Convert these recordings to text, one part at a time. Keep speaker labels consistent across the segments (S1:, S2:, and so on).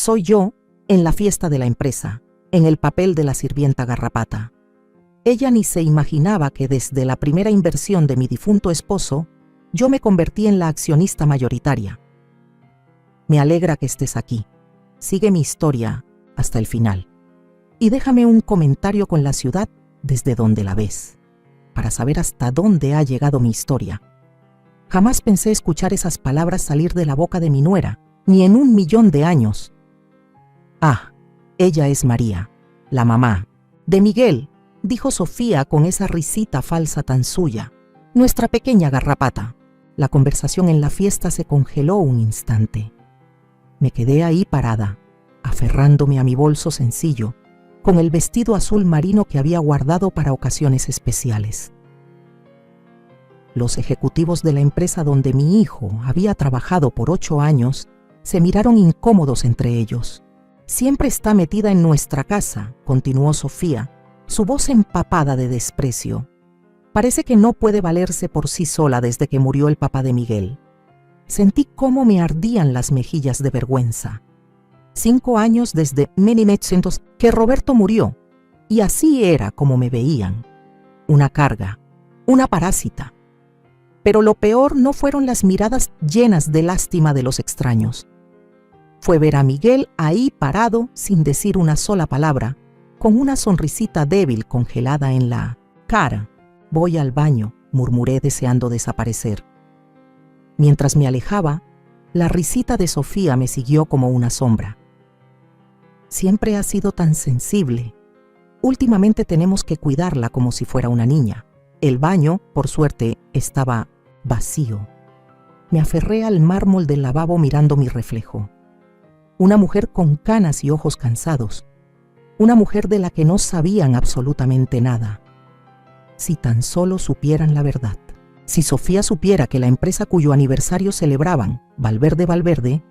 S1: soy yo en la fiesta de la empresa, en el papel de la sirvienta garrapata. Ella ni se imaginaba que desde la primera inversión de mi difunto esposo, yo me convertí en la accionista mayoritaria. Me alegra que estés aquí. Sigue mi historia hasta el final. Y déjame un comentario con la ciudad desde donde la ves, para saber hasta dónde ha llegado mi historia. Jamás pensé escuchar esas palabras salir de la boca de mi nuera, ni en 1.000.000 de años. Ah, ella es María, la mamá de Miguel, dijo Sofía con esa risita falsa tan suya. Nuestra pequeña garrapata. La conversación en la fiesta se congeló un instante. Me quedé ahí parada, aferrándome a mi bolso sencillo, con el vestido azul marino que había guardado para ocasiones especiales. Los ejecutivos de la empresa donde mi hijo había trabajado por 8 años se miraron incómodos entre ellos. Siempre está metida en nuestra casa, continuó Sofía, su voz empapada de desprecio. Parece que no puede valerse por sí sola desde que murió el papá de Miguel. Sentí cómo me ardían las mejillas de vergüenza. 5 años desde 1900 que Roberto murió, y así era como me veían. Una carga, una parásita. Pero lo peor no fueron las miradas llenas de lástima de los extraños. Fue ver a Miguel ahí parado sin decir una sola palabra, con una sonrisita débil congelada en la cara. Voy al baño, murmuré deseando desaparecer. Mientras me alejaba, la risita de Sofía me siguió como una sombra. Siempre ha sido tan sensible. Últimamente tenemos que cuidarla como si fuera una niña. El baño, por suerte, estaba vacío. Me aferré al mármol del lavabo mirando mi reflejo. Una mujer con canas y ojos cansados. Una mujer de la que no sabían absolutamente nada. Si tan solo supieran la verdad. Si Sofía supiera que la empresa cuyo aniversario celebraban, Valverde,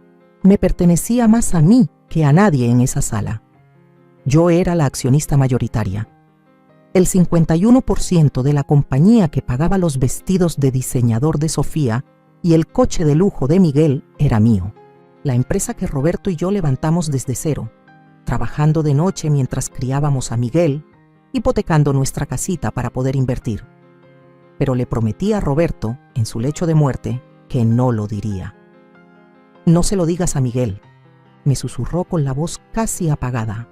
S1: me pertenecía más a mí que a nadie en esa sala. Yo era la accionista mayoritaria. El 51% de la compañía que pagaba los vestidos de diseñador de Sofía y el coche de lujo de Miguel era mío. La empresa que Roberto y yo levantamos desde cero, trabajando de noche mientras criábamos a Miguel, hipotecando nuestra casita para poder invertir. Pero le prometí a Roberto, en su lecho de muerte, que no lo diría. No se lo digas a Miguel, me susurró con la voz casi apagada.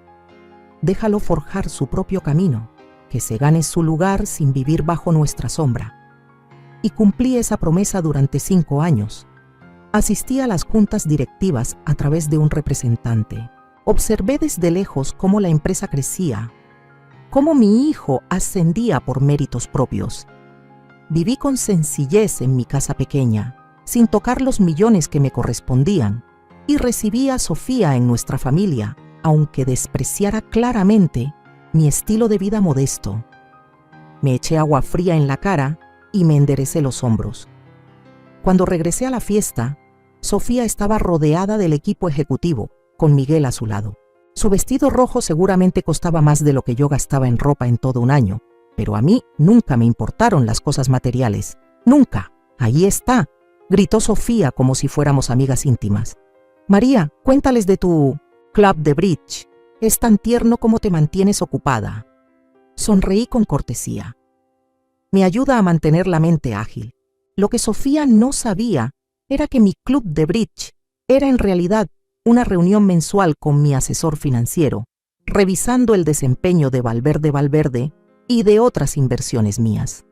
S1: Déjalo forjar su propio camino, que se gane su lugar sin vivir bajo nuestra sombra. Y cumplí esa promesa durante 5 años. Asistí a las juntas directivas a través de un representante. Observé desde lejos cómo la empresa crecía, cómo mi hijo ascendía por méritos propios. Viví con sencillez en mi casa pequeña, sin tocar los millones que me correspondían, y recibí a Sofía en nuestra familia, aunque despreciara claramente mi estilo de vida modesto. Me eché agua fría en la cara y me enderecé los hombros. Cuando regresé a la fiesta, Sofía estaba rodeada del equipo ejecutivo, con Miguel a su lado. Su vestido rojo seguramente costaba más de lo que yo gastaba en ropa en todo un año, pero a mí nunca me importaron las cosas materiales. ¡Nunca! ¡Ahí está!, gritó Sofía como si fuéramos amigas íntimas. María, cuéntales de tu club de bridge. Es tan tierno como te mantienes ocupada. Sonreí con cortesía. Me ayuda a mantener la mente ágil. Lo que Sofía no sabía era que mi club de bridge era en realidad una reunión mensual con mi asesor financiero, revisando el desempeño de Valverde y de otras inversiones mías.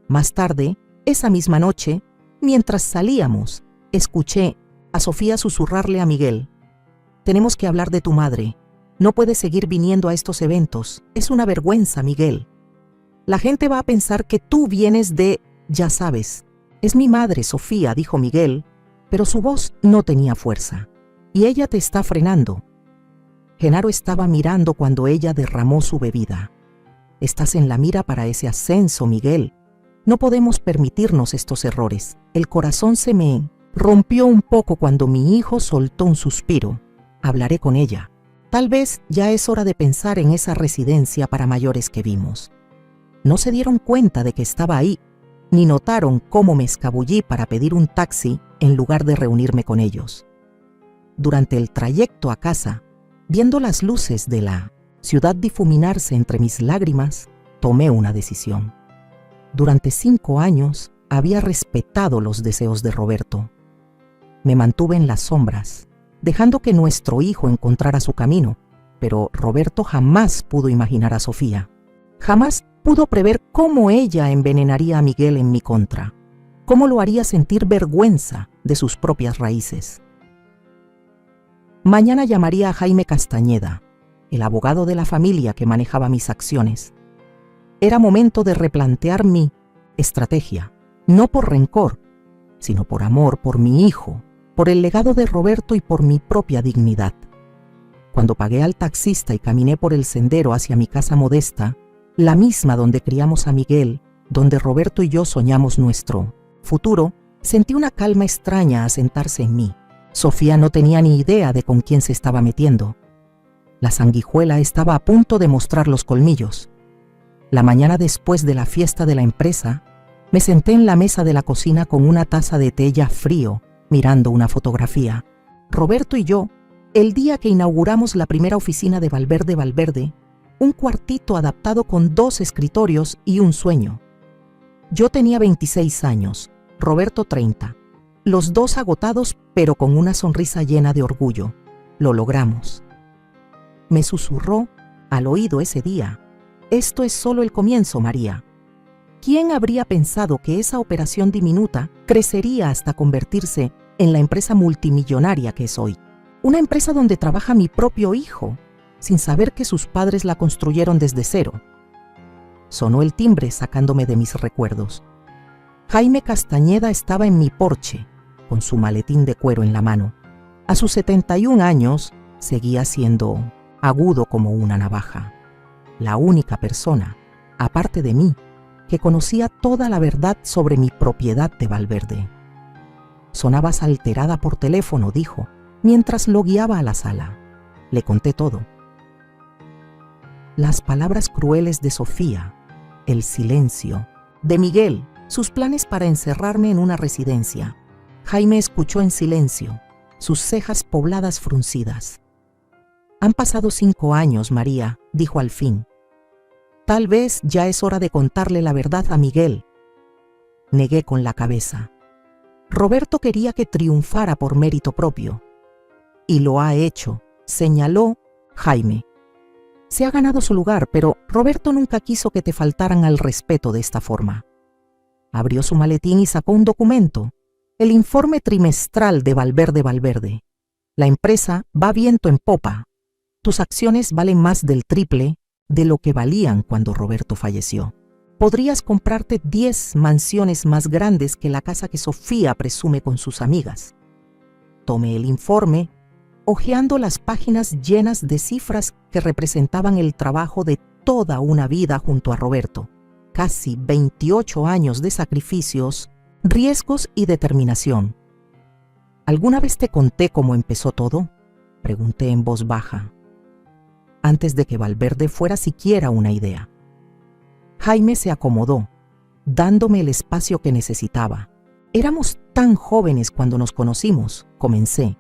S1: Más tarde, esa misma noche, mientras salíamos, escuché a Sofía susurrarle a Miguel: «Tenemos que hablar de tu madre. No puedes seguir viniendo a estos eventos. Es una vergüenza, Miguel. La gente va a pensar que tú vienes de... ya sabes». «Es mi madre, Sofía», dijo Miguel, pero su voz no tenía fuerza. «Y ella te está frenando». Genaro estaba mirando cuando ella derramó su bebida. «Estás en la mira para ese ascenso, Miguel. No podemos permitirnos estos errores». El corazón se me rompió un poco cuando mi hijo soltó un suspiro. «Hablaré con ella. Tal vez ya es hora de pensar en esa residencia para mayores que vimos». No se dieron cuenta de que estaba ahí, ni notaron cómo me escabullí para pedir un taxi en lugar de reunirme con ellos. durante el trayecto a casa, viendo las luces de la ciudad difuminarse entre mis lágrimas, tomé una decisión. Durante 5 años había respetado los deseos de Roberto. Me mantuve en las sombras, dejando que nuestro hijo encontrara su camino, pero Roberto jamás pudo imaginar a Sofía. Jamás pudo prever cómo ella envenenaría a Miguel en mi contra, cómo lo haría sentir vergüenza de sus propias raíces. Mañana llamaría a Jaime Castañeda, el abogado de la familia que manejaba mis acciones. Era momento de replantear mi estrategia, no por rencor, sino por amor por mi hijo, por el legado de Roberto y por mi propia dignidad. Cuando pagué al taxista y caminé por el sendero hacia mi casa modesta, la misma donde criamos a Miguel, donde Roberto y yo soñamos nuestro futuro, sentí una calma extraña asentarse en mí. Sofía no tenía ni idea de con quién se estaba metiendo. La sanguijuela estaba a punto de mostrar los colmillos. La mañana después de la fiesta de la empresa, me senté en la mesa de la cocina con una taza de té ya frío, mirando una fotografía. Roberto y yo, el día que inauguramos la primera oficina de Valverde Valverde, un cuartito adaptado con 2 escritorios y un sueño. Yo tenía 26 años, Roberto 30. Los dos agotados, pero con una sonrisa llena de orgullo. Lo logramos. Me susurró al oído ese día: esto es solo el comienzo, María. ¿Quién habría pensado que esa operación diminuta crecería hasta convertirse en la empresa multimillonaria que es hoy? Una empresa donde trabaja mi propio hijo, sin saber que sus padres la construyeron desde cero. Sonó el timbre sacándome de mis recuerdos. Jaime Castañeda estaba en mi porche, con su maletín de cuero en la mano. A sus 71 años, seguía siendo agudo como una navaja. La única persona, aparte de mí, que conocía toda la verdad sobre mi propiedad de Valverde. Sonabas alterada por teléfono, dijo, mientras lo guiaba a la sala. Le conté todo. Las palabras crueles de Sofía, el silencio, de Miguel, sus planes para encerrarme en una residencia. Jaime escuchó en silencio, sus cejas pobladas fruncidas. Han pasado 5 años, María, dijo al fin. Tal vez ya es hora de contarle la verdad a Miguel. Negué con la cabeza. Roberto quería que triunfara por mérito propio. Y lo ha hecho, señaló Jaime. Se ha ganado su lugar, pero Roberto nunca quiso que te faltaran al respeto de esta forma. Abrió su maletín y sacó un documento. El informe trimestral de Valverde Valverde. La empresa va viento en popa. Tus acciones valen más del triple de lo que valían cuando Roberto falleció. Podrías comprarte 10 mansiones más grandes que la casa que Sofía presume con sus amigas. Tomé el informe, hojeando las páginas llenas de cifras que representaban el trabajo de toda una vida junto a Roberto. Casi 28 años de sacrificios, riesgos y determinación. ¿Alguna vez te conté cómo empezó todo?, pregunté en voz baja, antes de que Valverde fuera siquiera una idea. Jaime se acomodó, dándome el espacio que necesitaba. Éramos tan jóvenes cuando nos conocimos, comencé.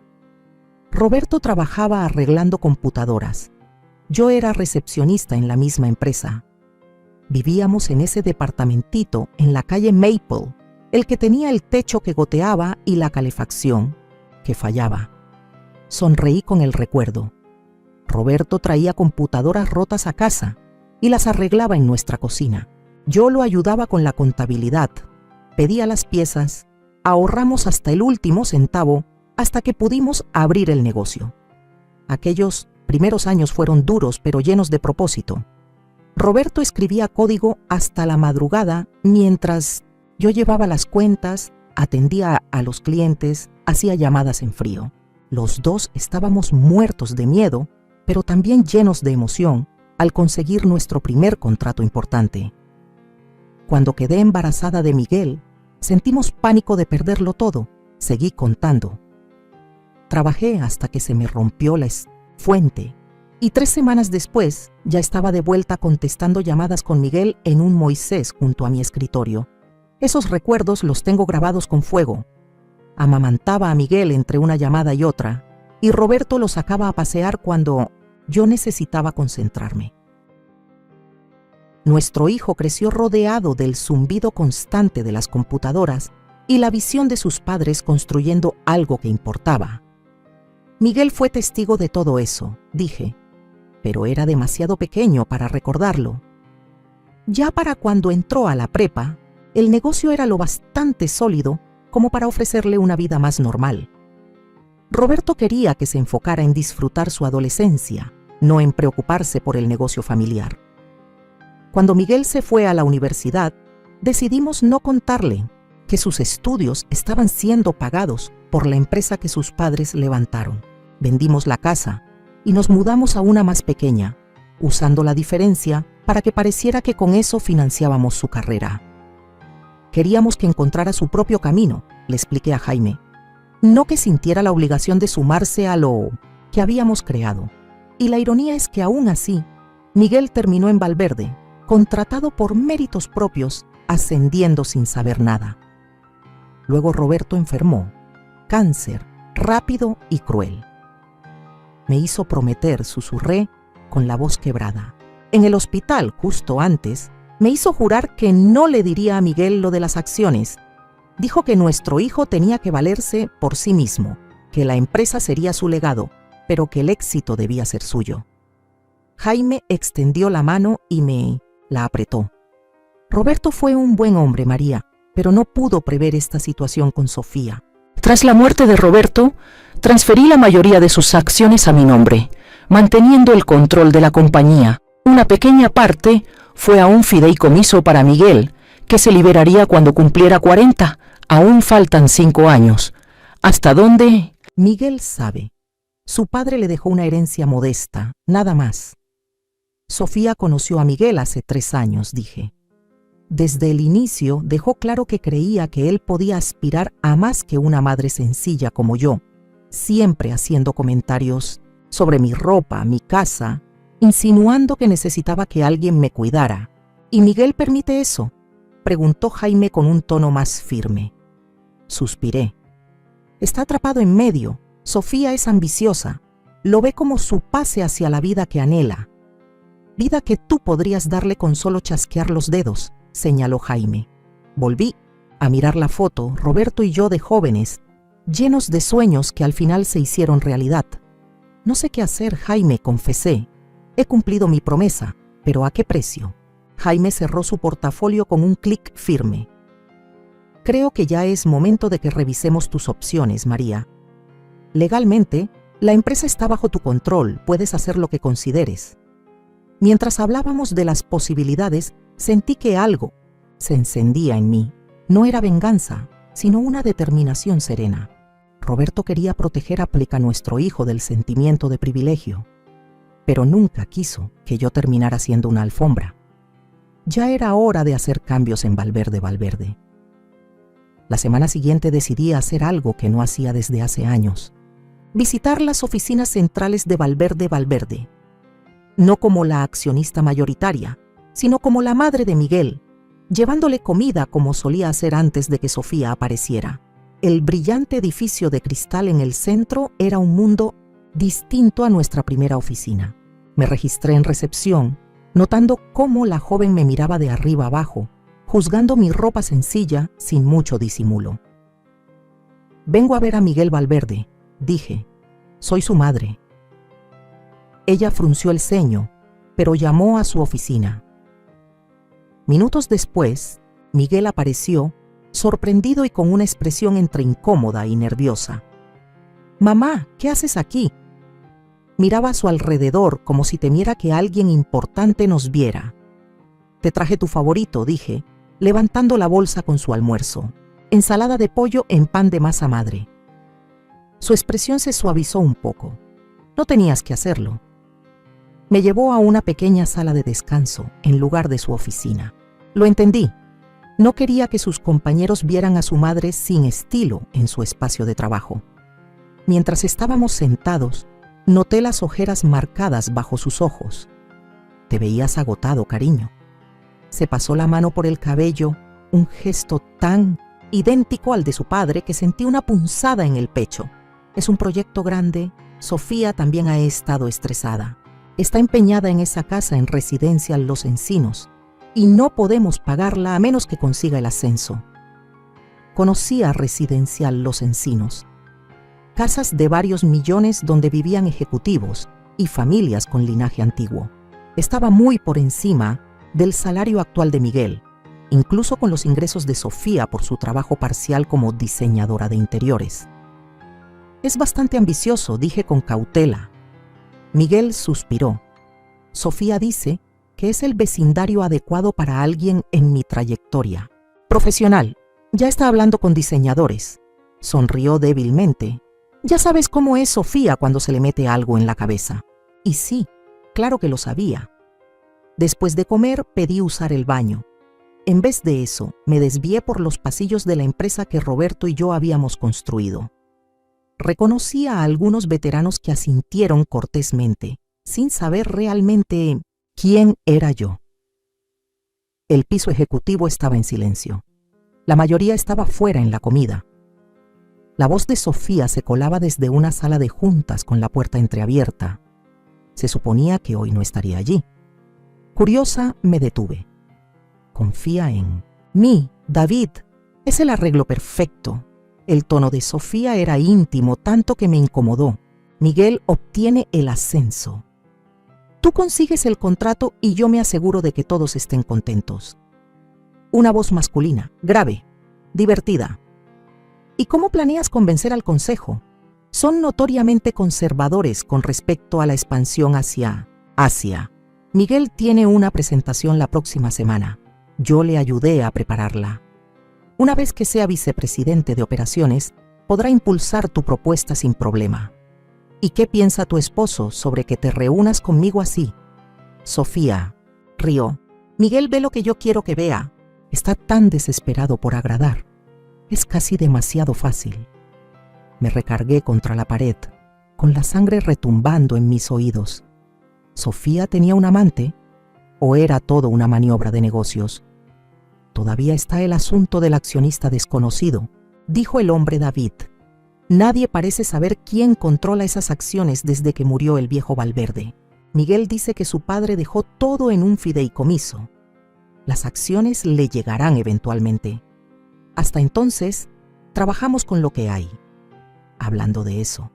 S1: Roberto trabajaba arreglando computadoras. Yo era recepcionista en la misma empresa. Vivíamos en ese departamentito en la calle Maple, el que tenía el techo que goteaba y la calefacción que fallaba. Sonreí con el recuerdo. Roberto traía computadoras rotas a casa y las arreglaba en nuestra cocina. Yo lo ayudaba con la contabilidad, pedía las piezas, ahorramos hasta el último centavo hasta que pudimos abrir el negocio. Aquellos primeros años fueron duros pero llenos de propósito. Roberto escribía código hasta la madrugada mientras yo llevaba las cuentas, atendía a los clientes, hacía llamadas en frío. Los dos estábamos muertos de miedo, pero también llenos de emoción al conseguir nuestro primer contrato importante. Cuando quedé embarazada de Miguel, sentimos pánico de perderlo todo. Seguí contando. Trabajé hasta que se me rompió la fuente y 3 semanas después ya estaba de vuelta contestando llamadas con Miguel en un Moisés junto a mi escritorio. Esos recuerdos los tengo grabados con fuego. Amamantaba a Miguel entre una llamada y otra, y Roberto lo sacaba a pasear cuando yo necesitaba concentrarme. Nuestro hijo creció rodeado del zumbido constante de las computadoras y la visión de sus padres construyendo algo que importaba. Miguel fue testigo de todo eso, dije, pero era demasiado pequeño para recordarlo. Ya para cuando entró a la prepa, el negocio era lo bastante sólido como para ofrecerle una vida más normal. Roberto quería que se enfocara en disfrutar su adolescencia, no en preocuparse por el negocio familiar. Cuando Miguel se fue a la universidad, decidimos no contarle que sus estudios estaban siendo pagados por la empresa que sus padres levantaron. Vendimos la casa y nos mudamos a una más pequeña, usando la diferencia para que pareciera que con eso financiábamos su carrera. Queríamos que encontrara su propio camino, le expliqué a Jaime, no que sintiera la obligación de sumarse a lo que habíamos creado. Y la ironía es que aún así, Miguel terminó en Valverde, contratado por méritos propios, ascendiendo sin saber nada. Luego Roberto enfermó, cáncer, rápido y cruel. Me hizo prometer, susurré, con la voz quebrada. En el hospital, justo antes, me hizo jurar que no le diría a Miguel lo de las acciones. Dijo que nuestro hijo tenía que valerse por sí mismo, que la empresa sería su legado, pero que el éxito debía ser suyo. Jaime extendió la mano y me la apretó. Roberto fue un buen hombre, María, pero no pudo prever esta situación con Sofía.
S2: Tras la muerte de Roberto, transferí la mayoría de sus acciones a mi nombre, manteniendo el control de la compañía. Una pequeña parte fue a un fideicomiso para Miguel, que se liberaría cuando cumpliera 40. Aún faltan 5 años. ¿Hasta dónde?
S1: Miguel sabe. Su padre le dejó una herencia modesta, nada más. Sofía conoció a Miguel hace 3 años, dije. Desde el inicio dejó claro que creía que él podía aspirar a más que una madre sencilla como yo, siempre haciendo comentarios sobre mi ropa, mi casa, insinuando que necesitaba que alguien me cuidara. ¿Y Miguel permite eso?, preguntó Jaime con un tono más firme. Suspiré. Está atrapado en medio. Sofía es ambiciosa. Lo ve como su pase hacia la vida que anhela. Vida que tú podrías darle con solo chasquear los dedos, señaló Jaime. Volví a mirar la foto, Roberto y yo de jóvenes, llenos de sueños que al final se hicieron realidad. No sé qué hacer, Jaime, confesé. He cumplido mi promesa, pero ¿a qué precio? Jaime cerró su portafolio con un clic firme. Creo que ya es momento de que revisemos tus opciones, María. Legalmente, la empresa está bajo tu control, puedes hacer lo que consideres. Mientras hablábamos de las posibilidades, sentí que algo se encendía en mí. No era venganza, sino una determinación serena. Roberto quería proteger a Pleca, nuestro hijo, del sentimiento de privilegio, pero nunca quiso que yo terminara siendo una alfombra. Ya era hora de hacer cambios en Valverde. La semana siguiente decidí hacer algo que no hacía desde hace años: visitar las oficinas centrales de Valverde, no como la accionista mayoritaria, sino como la madre de Miguel, llevándole comida como solía hacer antes de que Sofía apareciera. El brillante edificio de cristal en el centro era un mundo distinto a nuestra primera oficina. Me registré en recepción, notando cómo la joven me miraba de arriba abajo, juzgando mi ropa sencilla sin mucho disimulo. Vengo a ver a Miguel Valverde, dije. Soy su madre. Ella frunció el ceño, pero llamó a su oficina. Minutos después, Miguel apareció, sorprendido y con una expresión entre incómoda y nerviosa. «Mamá, ¿qué haces aquí?» Miraba a su alrededor como si temiera que alguien importante nos viera. «Te traje tu favorito», dije, levantando la bolsa con su almuerzo. Ensalada de pollo en pan de masa madre. Su expresión se suavizó un poco. No tenías que hacerlo. Me llevó a una pequeña sala de descanso en lugar de su oficina. Lo entendí. No quería que sus compañeros vieran a su madre sin estilo en su espacio de trabajo. Mientras estábamos sentados, noté las ojeras marcadas bajo sus ojos. Te veías agotado, cariño. Se pasó la mano por el cabello, un gesto tan idéntico al de su padre que sentí una punzada en el pecho. Es un proyecto grande Sofía también ha estado estresada. Está empeñada en esa casa en Residencial Los Encinos y no podemos pagarla a menos que consiga el ascenso. Conocía Residencial Los Encinos. Casas de varios millones donde vivían ejecutivos y familias con linaje antiguo. Estaba muy por encima del salario actual de Miguel, incluso con los ingresos de Sofía por su trabajo parcial como diseñadora de interiores. Es bastante ambicioso, dije con cautela. Miguel suspiró. Sofía dice que es el vecindario adecuado para alguien en mi trayectoria. Profesional, ya está hablando con diseñadores. Sonrió débilmente. Ya sabes cómo es Sofía cuando se le mete algo en la cabeza. Y sí, claro que lo sabía. Después de comer, pedí usar el baño. En vez de eso, me desvié por los pasillos de la empresa que Roberto y yo habíamos construido. Reconocí a algunos veteranos que asintieron cortésmente, sin saber realmente quién era yo. El piso ejecutivo estaba en silencio. La mayoría estaba fuera en la comida. La voz de Sofía se colaba desde una sala de juntas con la puerta entreabierta. Se suponía que hoy no estaría allí. Curiosa, me detuve. Confía en mí, David. Es el arreglo perfecto. El tono de Sofía era íntimo, tanto que me incomodó. Miguel obtiene el ascenso. Tú consigues el contrato y yo me aseguro de que todos estén contentos. Una voz masculina, grave, divertida. ¿Y cómo planeas convencer al consejo? Son notoriamente conservadores con respecto a la expansión hacia Asia. Miguel tiene una presentación la próxima semana. Yo le ayudé a prepararla. Una vez que sea vicepresidente de operaciones, podrá impulsar tu propuesta sin problema. ¿Y qué piensa tu esposo sobre que te reúnas conmigo así? Sofía rió. Miguel ve lo que yo quiero que vea. Está tan desesperado por agradar. Es casi demasiado fácil. Me recargué contra la pared, con la sangre retumbando en mis oídos. ¿Sofía tenía un amante? ¿O era todo una maniobra de negocios? Todavía está el asunto del accionista desconocido, dijo el hombre David. Nadie parece saber quién controla esas acciones desde que murió el viejo Valverde. Miguel dice que su padre dejó todo en un fideicomiso. Las acciones le llegarán eventualmente. Hasta entonces, trabajamos con lo que hay. Hablando de eso.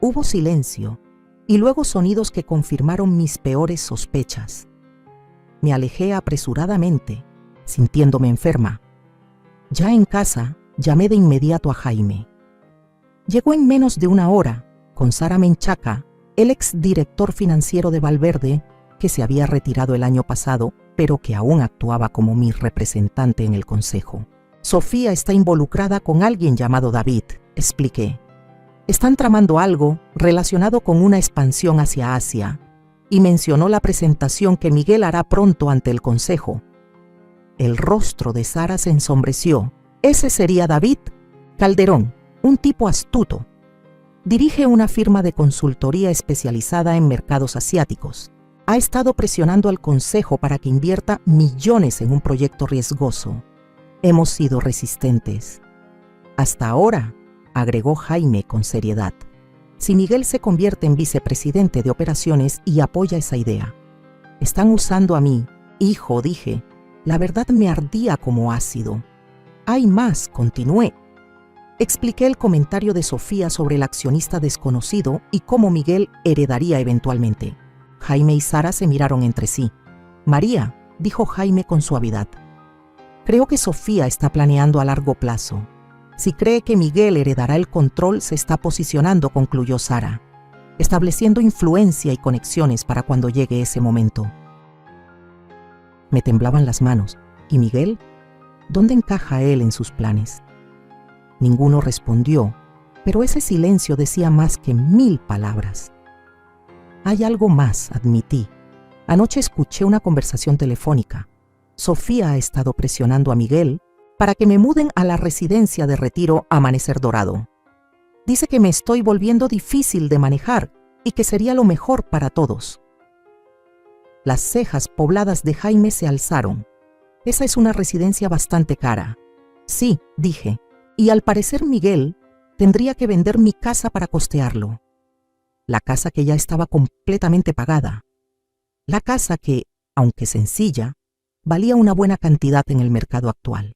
S1: Hubo silencio y luego sonidos que confirmaron mis peores sospechas. Me alejé apresuradamente, sintiéndome enferma. Ya en casa, llamé de inmediato a Jaime. Llegó en menos de una hora, con Sara Menchaca, el exdirector financiero de Valverde, que se había retirado el año pasado, pero que aún actuaba como mi representante en el consejo. Sofía está involucrada con alguien llamado David, expliqué. Están tramando algo relacionado con una expansión hacia Asia, y mencionó la presentación que Miguel hará pronto ante el consejo. El rostro de Sara se ensombreció. Ese sería David Calderón, un tipo astuto. Dirige una firma de consultoría especializada en mercados asiáticos. Ha estado presionando al consejo para que invierta millones en un proyecto riesgoso. Hemos sido resistentes. Hasta ahora, agregó Jaime con seriedad. Si Miguel se convierte en vicepresidente de operaciones y apoya esa idea. Están usando a mí, hijo, dije. La verdad me ardía como ácido. Hay más, continué. Expliqué el comentario de Sofía sobre el accionista desconocido y cómo Miguel heredaría eventualmente. Jaime y Sara se miraron entre sí. María, dijo Jaime con suavidad. Creo que Sofía está planeando a largo plazo. Si cree que Miguel heredará el control, se está posicionando, concluyó Sara, estableciendo influencia y conexiones para cuando llegue ese momento. Me temblaban las manos. ¿Y Miguel? ¿Dónde encaja él en sus planes? Ninguno respondió, pero ese silencio decía más que 1000 palabras. Hay algo más, admití. Anoche escuché una conversación telefónica. Sofía ha estado presionando a Miguel para que me muden a la residencia de retiro Amanecer Dorado. Dice que me estoy volviendo difícil de manejar y que sería lo mejor para todos. Las cejas pobladas de Jaime se alzaron. Esa es una residencia bastante cara. Sí, dije, y al parecer Miguel tendría que vender mi casa para costearlo. la casa que ya estaba completamente pagada, la casa que, aunque sencilla, valía una buena cantidad en el mercado actual.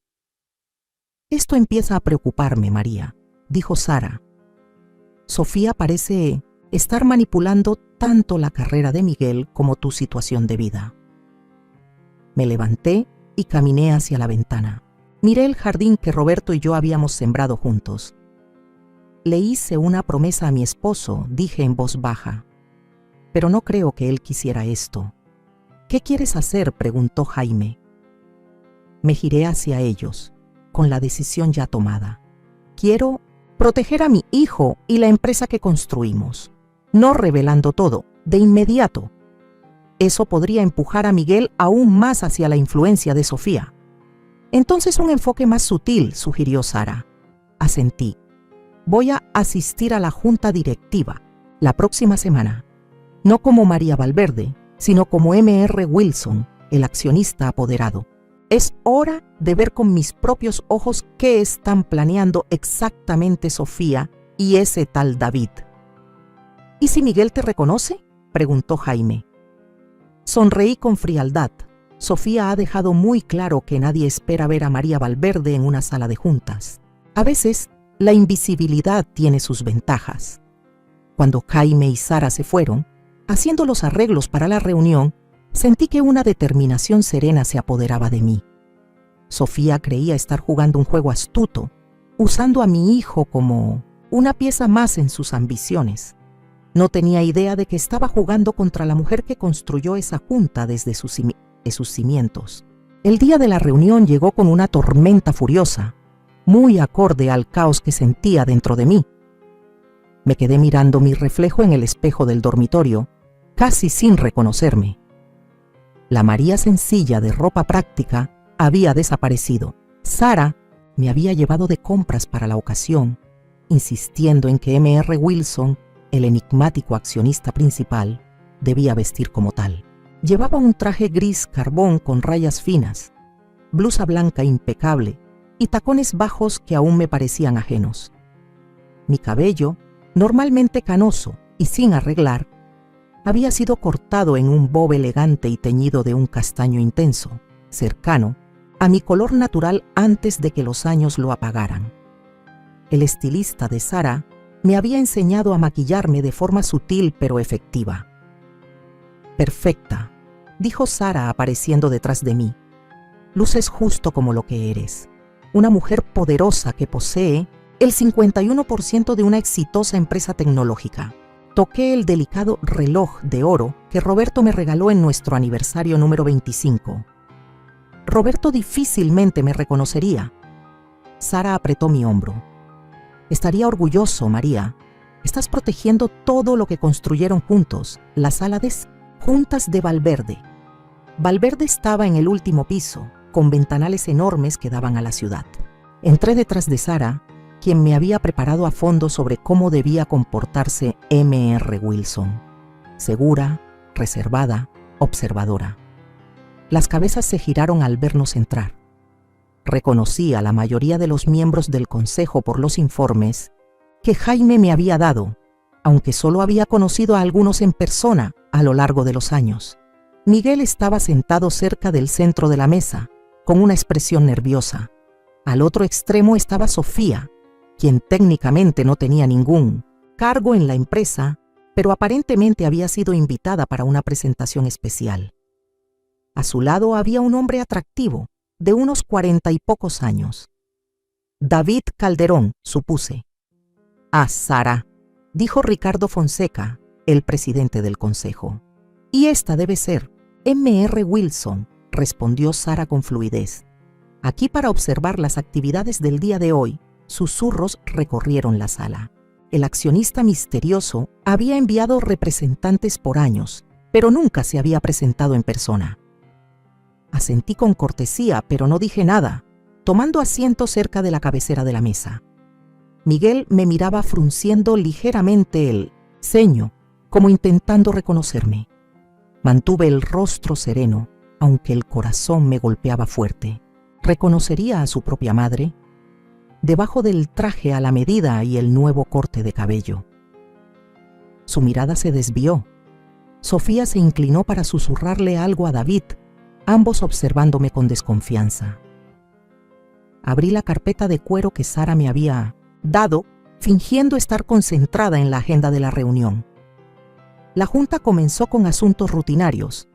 S1: Esto empieza a preocuparme, María, dijo Sara. Sofía parece estar manipulando tanto la carrera de Miguel como tu situación de vida. Me levanté y caminé hacia la ventana. Miré el jardín que Roberto y yo habíamos sembrado juntos. Le hice una promesa a mi esposo, dije en voz baja. Pero no creo que él quisiera esto. ¿Qué quieres hacer?, preguntó Jaime. Me giré hacia ellos, con la decisión ya tomada. Quiero proteger a mi hijo y la empresa que construimos, no revelando todo, de inmediato. Eso podría empujar a Miguel aún más hacia la influencia de Sofía. Entonces un enfoque más sutil, sugirió Sara. Asentí. Voy a asistir a la junta directiva la próxima semana, no como María Valverde, sino como M.R. Wilson, el accionista apoderado. Es hora de ver con mis propios ojos qué están planeando exactamente Sofía y ese tal David. ¿Y si Miguel te reconoce?, preguntó Jaime. Sonreí con frialdad. Sofía ha dejado muy claro que nadie espera ver a María Valverde en una sala de juntas. A veces, la invisibilidad tiene sus ventajas. Cuando Jaime y Sara se fueron, haciendo los arreglos para la reunión, sentí que una determinación serena se apoderaba de mí. Sofía creía estar jugando un juego astuto, usando a mi hijo como una pieza más en sus ambiciones. No tenía idea de que estaba jugando contra la mujer que construyó esa junta desde sus cimientos. El día de la reunión llegó con una tormenta furiosa, muy acorde al caos que sentía dentro de mí. Me quedé mirando mi reflejo en el espejo del dormitorio, casi sin reconocerme. La María sencilla de ropa práctica había desaparecido. Sara me había llevado de compras para la ocasión, insistiendo en que M.R. Wilson, el enigmático accionista principal, debía vestir como tal. Llevaba un traje gris carbón con rayas finas, blusa blanca impecable y tacones bajos que aún me parecían ajenos. Mi cabello, normalmente canoso y sin arreglar, había sido cortado en un bob elegante y teñido de un castaño intenso, cercano a mi color natural antes de que los años lo apagaran. El estilista de Sara me había enseñado a maquillarme de forma sutil pero efectiva. Perfecta, dijo Sara apareciendo detrás de mí. Luces justo como lo que eres. Una mujer poderosa que posee el 51% de una exitosa empresa tecnológica. Toqué el delicado reloj de oro que Roberto me regaló en nuestro aniversario número 25. Roberto difícilmente me reconocería. Sara apretó mi hombro. Estaría orgulloso, María. Estás protegiendo todo lo que construyeron juntos, la sala de juntas de Valverde. Valverde estaba en el último piso, con ventanales enormes que daban a la ciudad. Entré detrás de Sara, quien me había preparado a fondo sobre cómo debía comportarse M.R. Wilson. Segura, reservada, observadora. Las cabezas se giraron al vernos entrar. Reconocí a la mayoría de los miembros del consejo por los informes que Jaime me había dado, aunque solo había conocido a algunos en persona a lo largo de los años. Miguel estaba sentado cerca del centro de la mesa, con una expresión nerviosa. Al otro extremo estaba Sofía, quien técnicamente no tenía ningún cargo en la empresa, pero aparentemente había sido invitada para una presentación especial. A su lado había un hombre atractivo, de unos 40 y pocos años. David Calderón, supuse. Ah, Sara, dijo Ricardo Fonseca, el presidente del consejo. Y esta debe ser M.R. Wilson, respondió Sara con fluidez. Aquí para observar las actividades del día de hoy. Susurros recorrieron la sala. El accionista misterioso había enviado representantes por años, pero nunca se había presentado en persona. Asentí con cortesía, pero no dije nada, tomando asiento cerca de la cabecera de la mesa. Miguel me miraba frunciendo ligeramente el ceño, como intentando reconocerme. Mantuve el rostro sereno, aunque el corazón me golpeaba fuerte. ¿Reconocería a su propia madre? Debajo del traje a la medida y el nuevo corte de cabello. Su mirada se desvió. Sofía se inclinó para susurrarle algo a David, ambos observándome con desconfianza. Abrí la carpeta de cuero que Sara me había dado, fingiendo estar concentrada en la agenda de la reunión. La junta comenzó con asuntos rutinarios.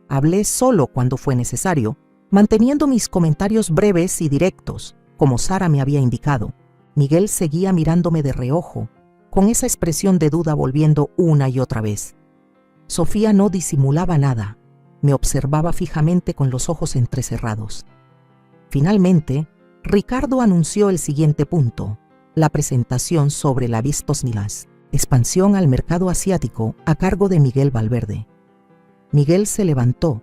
S1: Hablé solo cuando fue necesario, manteniendo mis comentarios breves y directos, como Sara me había indicado. Miguel seguía mirándome de reojo, con esa expresión de duda volviendo una y otra vez. Sofía no disimulaba nada, me observaba fijamente con los ojos entrecerrados. Finalmente, Ricardo anunció el siguiente punto, la presentación sobre la Vistosnilas, expansión al mercado asiático a cargo de Miguel Valverde. Miguel se levantó,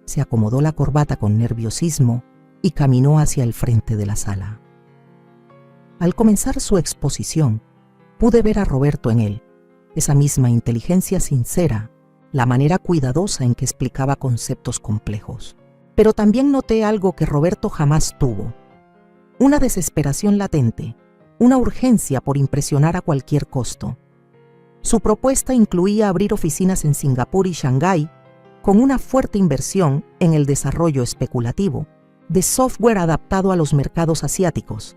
S1: se acomodó la corbata con nerviosismo y caminó hacia el frente de la sala. Al comenzar su exposición, pude ver a Roberto en él, esa misma inteligencia sincera, la manera cuidadosa en que explicaba conceptos complejos. Pero también noté algo que Roberto jamás tuvo: una desesperación latente, una urgencia por impresionar a cualquier costo. Su propuesta incluía abrir oficinas en Singapur y Shanghái, con una fuerte inversión en el desarrollo especulativo de software adaptado a los mercados asiáticos.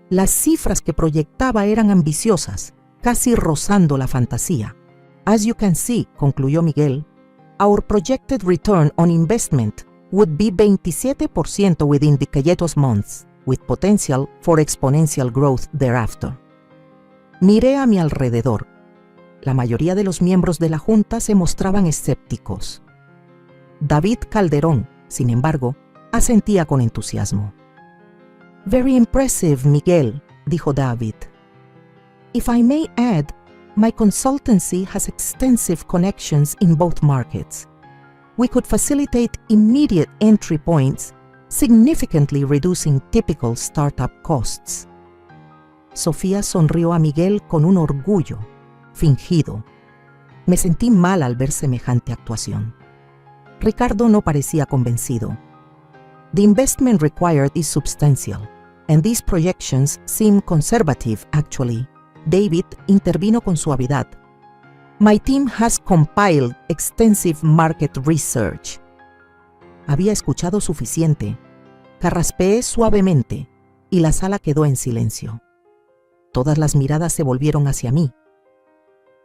S1: Las cifras que proyectaba eran ambiciosas, casi rozando la fantasía. As you can see, concluyó Miguel, our projected return on investment would be 27% within the Cayetos months, with potential for exponential growth thereafter. Miré a mi alrededor. La mayoría de los miembros de la junta se mostraban escépticos. David Calderón, sin embargo, asentía con entusiasmo. Very impressive, Miguel, dijo David. If I may add, my consultancy has extensive connections in both markets. We could facilitate immediate entry points, significantly reducing typical startup costs. Sofía sonrió a Miguel con un orgullo fingido. Me sentí mal al ver semejante actuación. Ricardo no parecía convencido. The investment required is substantial, and these projections seem conservative, actually. David intervino con suavidad. My team has compiled extensive market research. Había escuchado suficiente. Carraspeé suavemente y la sala quedó en silencio. Todas las miradas se volvieron hacia mí.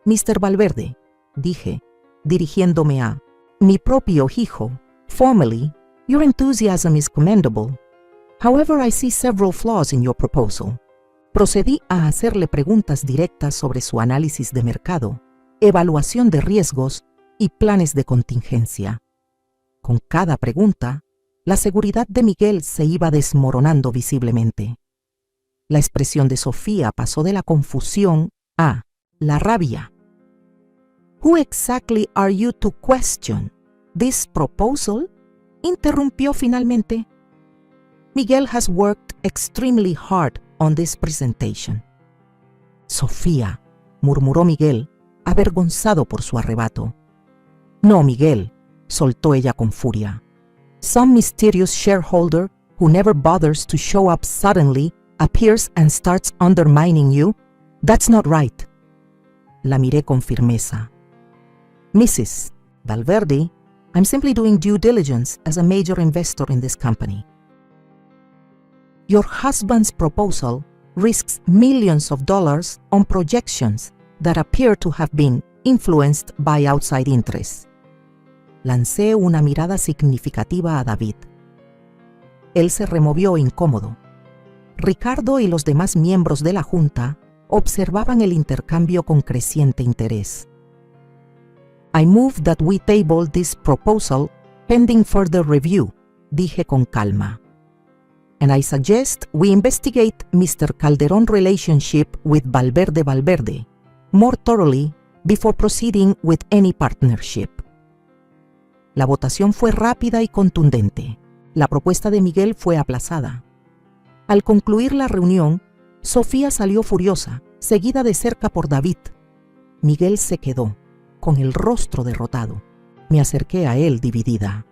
S1: Mr. Valverde, dije, dirigiéndome a mi propio hijo, formally, your enthusiasm is commendable. However, I see several flaws in your proposal. Procedí a hacerle preguntas directas sobre su análisis de mercado, evaluación de riesgos y planes de contingencia. Con cada pregunta, la seguridad de Miguel se iba desmoronando visiblemente. La expresión de Sofía pasó de la confusión a la rabia. Who exactly are you to question this proposal? Interrumpió finalmente. Miguel has worked extremely hard on this presentation. Sofía, murmuró Miguel, avergonzado por su arrebato. No, Miguel, soltó ella con furia. Some mysterious shareholder who never bothers to show up suddenly appears and starts undermining you? That's not right. La miré con firmeza. Mrs. Valverde, I'm simply doing due diligence as a major investor in this company. Your husband's proposal risks millions of dollars on projections that appear to have been influenced by outside interests. Lancé una mirada significativa a David. Él se removió incómodo. Ricardo y los demás miembros de la junta observaban el intercambio con creciente interés. I move that we table this proposal pending further review, dije con calma. And I suggest we investigate Mr. Calderón relationship with Valverde more thoroughly before proceeding with any partnership. La votación fue rápida y contundente. La propuesta de Miguel fue aplazada. Al concluir la reunión, Sofía salió furiosa, seguida de cerca por David. Miguel se quedó, con el rostro derrotado. Me acerqué a él dividida.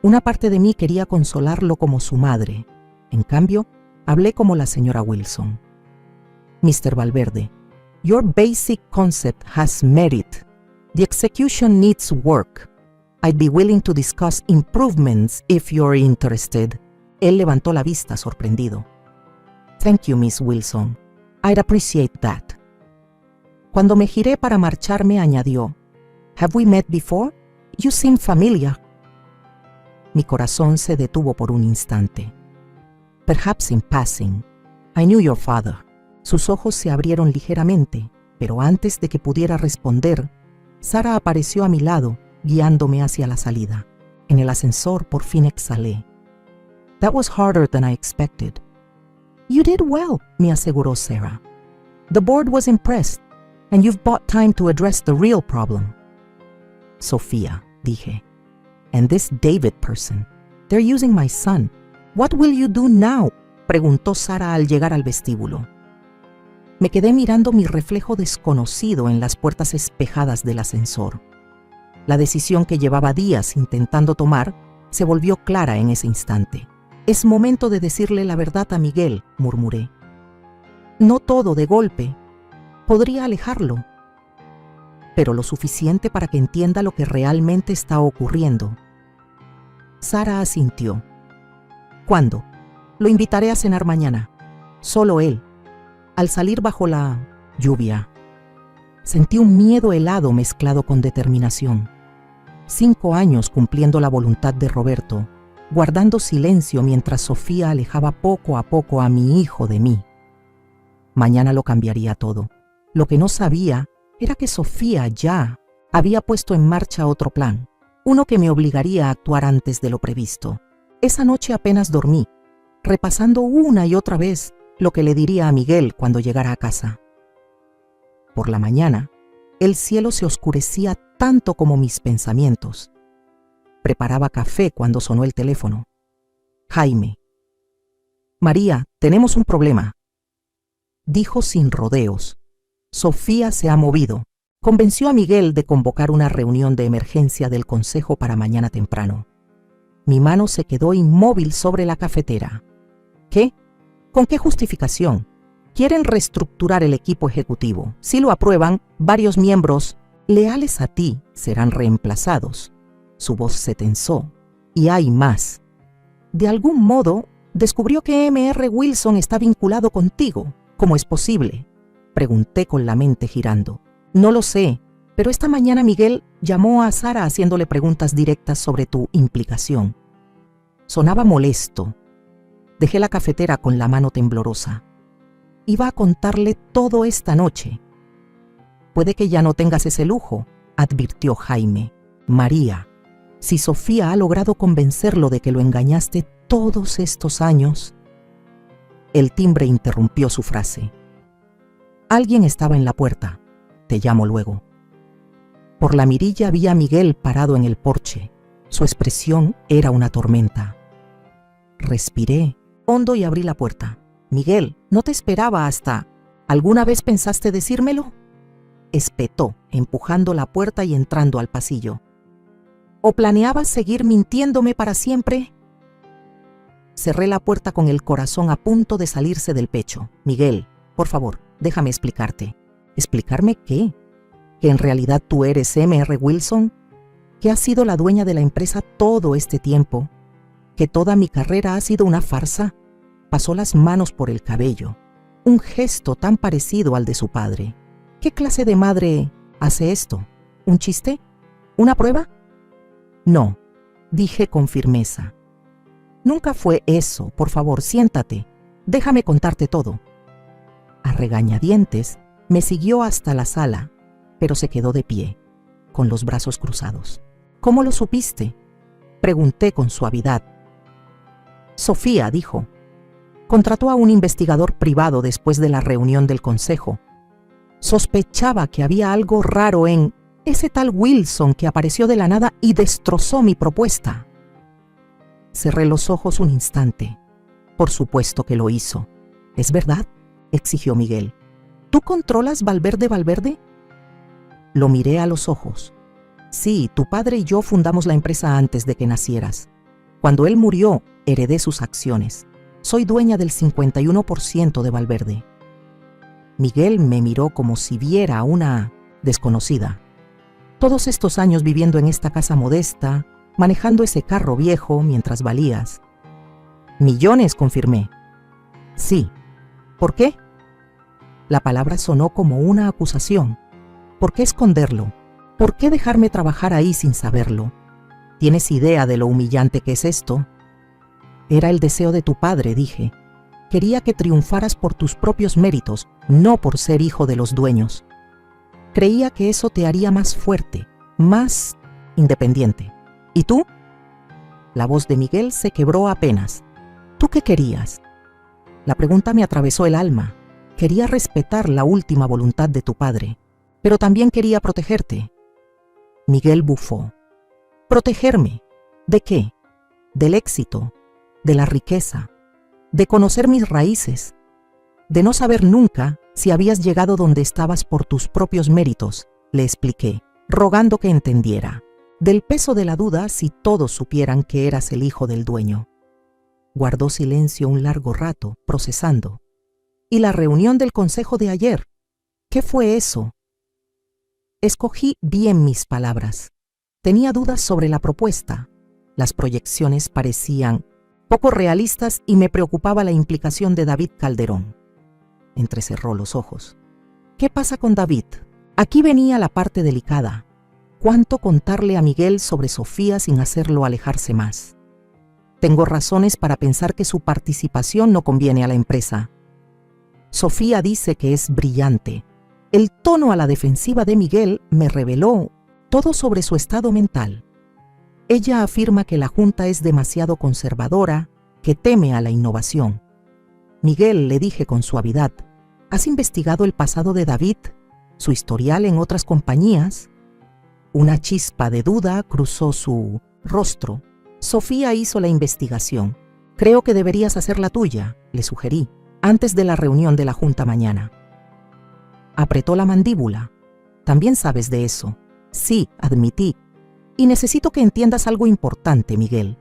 S1: Una parte de mí quería consolarlo como su madre. En cambio, hablé como la señora Wilson. Mr. Valverde, Your basic concept has merit. The execution needs work. I'd be willing to discuss improvements if you're interested. Él levantó la vista sorprendido. Thank you, Miss Wilson. I'd appreciate that. Cuando me giré para marcharme, añadió, Have we met before? You seem familiar. Mi corazón se detuvo por un instante. Perhaps in passing. I knew your father. Sus ojos se abrieron ligeramente, pero antes de que pudiera responder, Sara apareció a mi lado, guiándome hacia la salida. En el ascensor por fin exhalé. That was harder than I expected. You did well, me aseguró Sarah. The board was impressed, and you've bought time to address the real problem. Sofía, dije. And this David person. They're using my son. What will you do now? Preguntó Sara al llegar al vestíbulo. Me quedé mirando mi reflejo desconocido en las puertas espejadas del ascensor. La decisión que llevaba días intentando tomar se volvió clara en ese instante. Es momento de decirle la verdad a Miguel, murmuré. No todo de golpe. Podría alejarlo, pero lo suficiente para que entienda lo que realmente está ocurriendo. Sara asintió. ¿Cuándo? Lo invitaré a cenar mañana. Solo él. Al salir bajo la lluvia, sentí un miedo helado mezclado con determinación. 5 años cumpliendo la voluntad de Roberto, guardando silencio mientras Sofía alejaba poco a poco a mi hijo de mí. Mañana lo cambiaría todo. Lo que no sabía era que Sofía ya había puesto en marcha otro plan, uno que me obligaría a actuar antes de lo previsto. Esa noche apenas dormí, repasando una y otra vez lo que le diría a Miguel cuando llegara a casa. Por la mañana, el cielo se oscurecía tanto como mis pensamientos. Preparaba café cuando sonó el teléfono. Jaime. María, tenemos un problema. Dijo sin rodeos. Sofía se ha movido. Convenció a Miguel de convocar una reunión de emergencia del consejo para mañana temprano. Mi mano se quedó inmóvil sobre la cafetera. ¿Qué? ¿Con qué justificación? Quieren reestructurar el equipo ejecutivo. Si lo aprueban, varios miembros leales a ti serán reemplazados. Su voz se tensó. Y hay más. De algún modo, descubrió que M.R. Wilson está vinculado contigo. ¿Cómo es posible? Pregunté con la mente girando. No lo sé, pero esta mañana Miguel llamó a Sara haciéndole preguntas directas sobre tu implicación. Sonaba molesto. Dejé la cafetera con la mano temblorosa. Iba a contarle todo esta noche. Puede que ya no tengas ese lujo, advirtió Jaime. María, si Sofía ha logrado convencerlo de que lo engañaste todos estos años. El timbre interrumpió su frase. Alguien estaba en la puerta. Te llamo luego. Por la mirilla vi a Miguel parado en el porche. Su expresión era una tormenta. Respiré hondo y abrí la puerta. Miguel, no te esperaba hasta... ¿Alguna vez pensaste decírmelo? Espetó, empujando la puerta y entrando al pasillo. ¿O planeabas seguir mintiéndome para siempre? Cerré la puerta con el corazón a punto de salirse del pecho. Miguel, por favor, déjame explicarte. ¿Explicarme qué? ¿Que en realidad tú eres M.R. Wilson? ¿Que has sido la dueña de la empresa todo este tiempo? ¿Que toda mi carrera ha sido una farsa? Pasó las manos por el cabello. Un gesto tan parecido al de su padre. ¿Qué clase de madre hace esto? ¿Un chiste? ¿Una prueba? No, dije con firmeza. Nunca fue eso. Por favor, siéntate. Déjame contarte todo. A regañadientes, me siguió hasta la sala, pero se quedó de pie, con los brazos cruzados. ¿Cómo lo supiste? Pregunté con suavidad. Sofía, dijo. Contrató a un investigador privado después de la reunión del consejo. Sospechaba que había algo raro en ese tal Wilson que apareció de la nada y destrozó mi propuesta. Cerré los ojos un instante. Por supuesto que lo hizo. ¿Es verdad?, exigió Miguel. ¿Tú controlas Valverde? Lo miré a los ojos. Sí, tu padre y yo fundamos la empresa antes de que nacieras. Cuando él murió, heredé sus acciones. Soy dueña del 51% de Valverde. Miguel me miró como si viera a una desconocida. Todos estos años viviendo en esta casa modesta, manejando ese carro viejo mientras valías. Millones, confirmé. Sí. ¿Por qué? La palabra sonó como una acusación. ¿Por qué esconderlo? ¿Por qué dejarme trabajar ahí sin saberlo? ¿Tienes idea de lo humillante que es esto? Era el deseo de tu padre, dije. Quería que triunfaras por tus propios méritos, no por ser hijo de los dueños. Creía que eso te haría más fuerte, más independiente. ¿Y tú? La voz de Miguel se quebró apenas. ¿Tú qué querías? La pregunta me atravesó el alma. Quería respetar la última voluntad de tu padre, pero también quería protegerte. Miguel bufó. ¿Protegerme? ¿De qué? Del éxito, de la riqueza, de conocer mis raíces, de no saber nunca si habías llegado donde estabas por tus propios méritos, le expliqué, rogando que entendiera. Del peso de la duda si todos supieran que eras el hijo del dueño. Guardó silencio un largo rato, procesando. ¿Y la reunión del consejo de ayer? ¿Qué fue eso? Escogí bien mis palabras. Tenía dudas sobre la propuesta. Las proyecciones parecían poco realistas y me preocupaba la implicación de David Calderón. Entrecerró los ojos. ¿Qué pasa con David? Aquí venía la parte delicada. ¿Cuánto contarle a Miguel sobre Sofía sin hacerlo alejarse más? Tengo razones para pensar que su participación no conviene a la empresa. Sofía dice que es brillante. El tono a la defensiva de Miguel me reveló todo sobre su estado mental. Ella afirma que la Junta es demasiado conservadora, que teme a la innovación. Miguel, le dije con suavidad, ¿has investigado el pasado de David, su historial en otras compañías? Una chispa de duda cruzó su rostro. Sofía hizo la investigación. Creo que deberías hacer la tuya, le sugerí, antes de la reunión de la Junta mañana. Apretó la mandíbula. También sabes de eso. Sí, admití. Y necesito que entiendas algo importante, Miguel.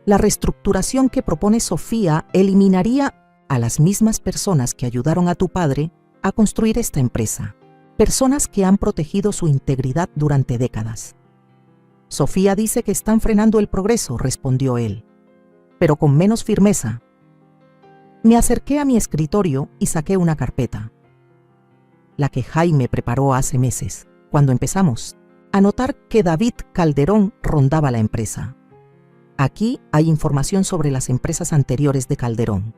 S1: La reestructuración que propone Sofía eliminaría a las mismas personas que ayudaron a tu padre a construir esta empresa. Personas que han protegido su integridad durante décadas. Sofía dice que están frenando el progreso, respondió él, pero con menos firmeza. Me acerqué a mi escritorio y saqué una carpeta. La que Jaime preparó hace meses, cuando empezamos a notar que David Calderón rondaba la empresa. Aquí hay información sobre las empresas anteriores de Calderón.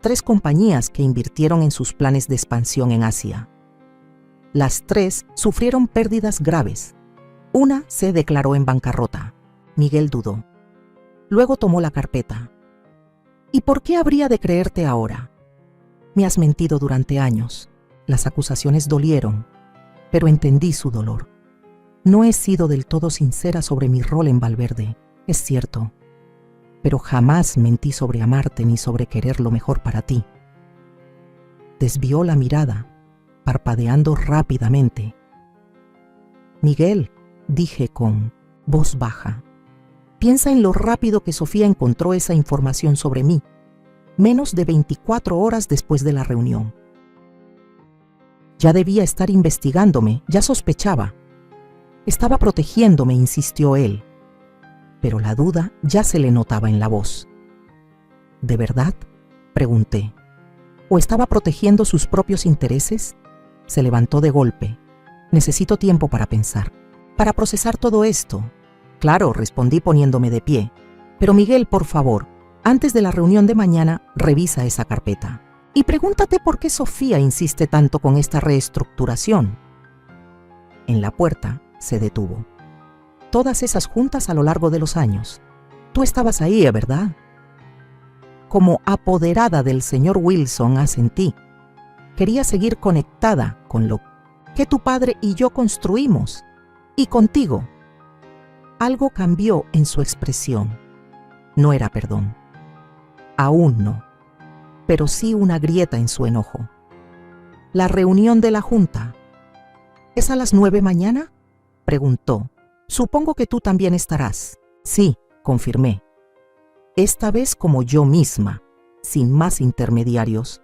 S1: 3 compañías que invirtieron en sus planes de expansión en Asia. Las 3 sufrieron pérdidas graves. Una se declaró en bancarrota. Miguel dudó. Luego tomó la carpeta. ¿Y por qué habría de creerte ahora? Me has mentido durante años. Las acusaciones dolieron, pero entendí su dolor. No he sido del todo sincera sobre mi rol en Valverde, es cierto, pero jamás mentí sobre amarte ni sobre querer lo mejor para ti. Desvió la mirada, parpadeando rápidamente. Miguel, dije con voz baja, piensa en lo rápido que Sofía encontró esa información sobre mí, menos de 24 horas después de la reunión. Ya debía estar investigándome, ya sospechaba. Estaba protegiéndome, insistió él, pero la duda ya se le notaba en la voz. ¿De verdad?, pregunté. ¿O estaba protegiendo sus propios intereses? Se levantó de golpe. Necesito tiempo para pensar, para procesar todo esto. Claro, respondí poniéndome de pie. Pero Miguel, por favor, antes de la reunión de mañana, revisa esa carpeta. Y pregúntate por qué Sofía insiste tanto con esta reestructuración. En la puerta se detuvo. Todas esas juntas a lo largo de los años. Tú estabas ahí, ¿verdad? Como apoderada del señor Wilson, asentí. Quería seguir conectada con lo que tu padre y yo construimos. Y contigo. Algo cambió en su expresión. No era perdón. Aún no. Pero sí una grieta en su enojo. La reunión de la Junta. ¿Es a las 9 mañana? Preguntó. Supongo que tú también estarás. Sí, confirmé. Esta vez como yo misma, sin más intermediarios.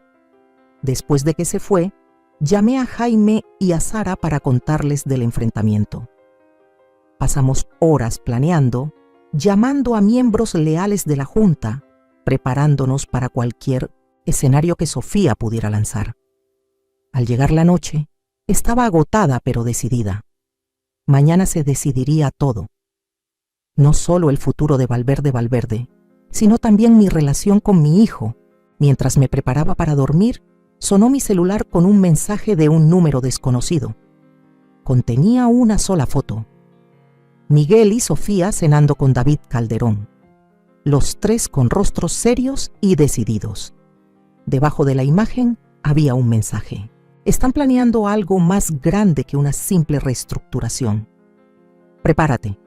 S1: Después de que se fue, Llamé a Jaime y a Sara para contarles del enfrentamiento. Pasamos horas planeando, llamando a miembros leales de la Junta, preparándonos para cualquier escenario que Sofía pudiera lanzar. Al llegar la noche, estaba agotada pero decidida. Mañana se decidiría todo. No solo el futuro de Valverde, sino también mi relación con mi hijo. Mientras me preparaba para dormir, sonó mi celular con un mensaje de un número desconocido. Contenía una sola foto. Miguel y Sofía cenando con David Calderón. Los tres con rostros serios y decididos. Debajo de la imagen había un mensaje. Están planeando algo más grande que una simple reestructuración. Prepárate.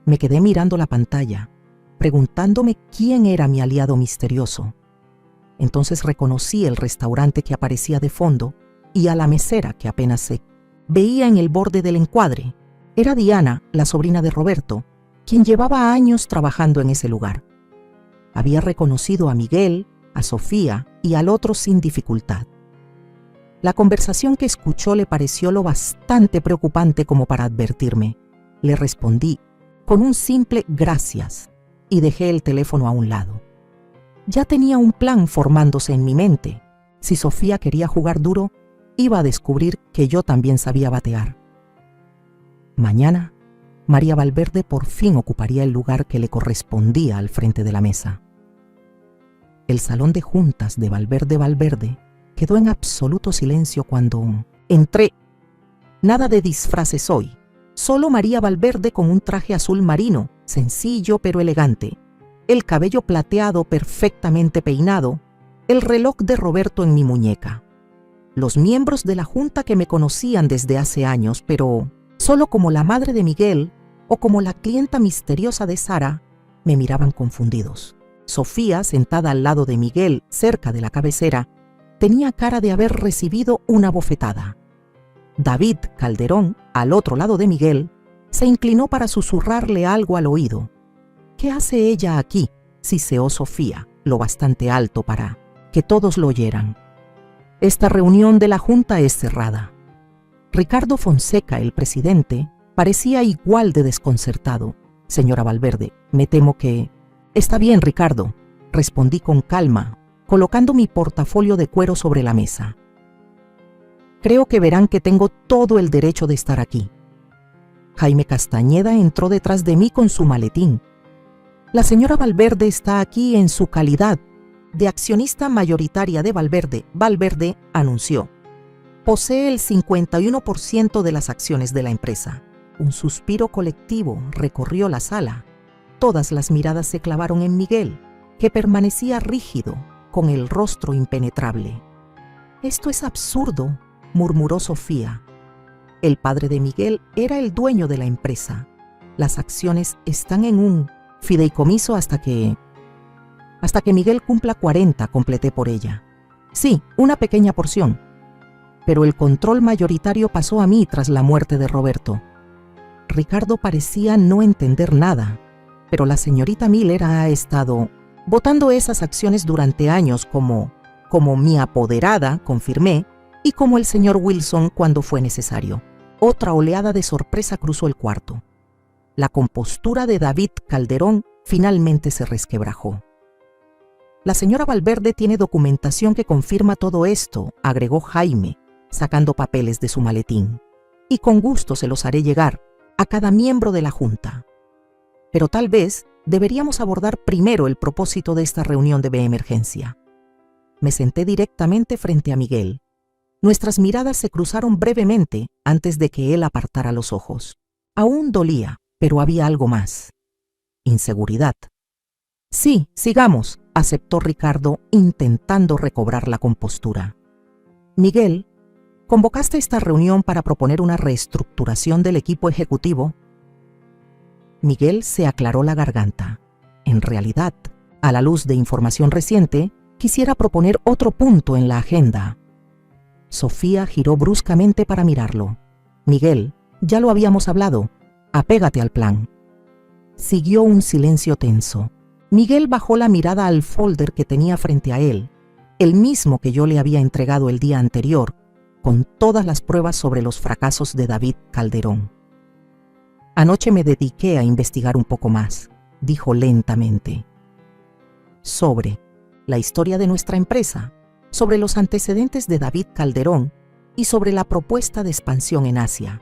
S1: Me quedé mirando la pantalla, preguntándome quién era mi aliado misterioso. Entonces reconocí el restaurante que aparecía de fondo y a la mesera que apenas se veía en el borde del encuadre. Era Diana, la sobrina de Roberto, quien llevaba años trabajando en ese lugar. Había reconocido a Miguel, a Sofía y al otro sin dificultad. La conversación que escuchó le pareció lo bastante preocupante como para advertirme. Le respondí con un simple gracias y dejé el teléfono a un lado. Ya tenía un plan formándose en mi mente. Si Sofía quería jugar duro, iba a descubrir que yo también sabía batear. Mañana, María Valverde por fin ocuparía el lugar que le correspondía al frente de la mesa. El salón de juntas de Valverde quedó en absoluto silencio cuando entré. Nada de disfraces hoy, solo María Valverde con un traje azul marino, sencillo pero elegante, el cabello plateado perfectamente peinado, el reloj de Roberto en mi muñeca. Los miembros de la junta que me conocían desde hace años, pero solo como la madre de Miguel o como la clienta misteriosa de Sara, me miraban confundidos. Sofía, sentada al lado de Miguel, cerca de la cabecera, tenía cara de haber recibido una bofetada. David Calderón, al otro lado de Miguel, se inclinó para susurrarle algo al oído. ¿Qué hace ella aquí?, siseó Sofía, lo bastante alto para que todos lo oyeran. Esta reunión de la Junta es cerrada. Ricardo Fonseca, el presidente, parecía igual de desconcertado. Señora Valverde, me temo que... Está bien, Ricardo, respondí con calma, colocando mi portafolio de cuero sobre la mesa. Creo que verán que tengo todo el derecho de estar aquí. Jaime Castañeda entró detrás de mí con su maletín. La señora Valverde está aquí en su calidad de accionista mayoritaria de Valverde anunció. Posee el 51% de las acciones de la empresa. Un suspiro colectivo recorrió la sala. Todas las miradas se clavaron en Miguel, que permanecía rígido, con el rostro impenetrable. «Esto es absurdo», murmuró Sofía. El padre de Miguel era el dueño de la empresa. Las acciones están en un fideicomiso hasta que Miguel cumpla 40, completé por ella. Sí, una pequeña porción. Pero el control mayoritario pasó a mí tras la muerte de Roberto. Ricardo parecía no entender nada, pero la señorita Miller ha estado votando esas acciones durante años como mi apoderada, confirmé, y como el señor Wilson cuando fue necesario. Otra oleada de sorpresa cruzó el cuarto. La compostura de David Calderón finalmente se resquebrajó. La señora Valverde tiene documentación que confirma todo esto, agregó Jaime, sacando papeles de su maletín. Y con gusto se los haré llegar a cada miembro de la Junta. Pero tal vez deberíamos abordar primero el propósito de esta reunión de emergencia. Me senté directamente frente a Miguel. Nuestras miradas se cruzaron brevemente antes de que él apartara los ojos. Aún dolía, pero había algo más. Inseguridad. Sí, sigamos, aceptó Ricardo, intentando recobrar la compostura. Miguel, ¿convocaste esta reunión para proponer una reestructuración del equipo ejecutivo? Miguel se aclaró la garganta. En realidad, a la luz de información reciente, quisiera proponer otro punto en la agenda. Sofía giró bruscamente para mirarlo. Miguel, ya lo habíamos hablado. Apégate al plan. Siguió un silencio tenso. Miguel bajó la mirada al folder que tenía frente a él. el mismo que yo le había entregado el día anterior, con todas las pruebas sobre los fracasos de David Calderón. Anoche me dediqué a investigar un poco más, dijo lentamente, sobre la historia de nuestra empresa, sobre los antecedentes de David Calderón y sobre la propuesta de expansión en Asia.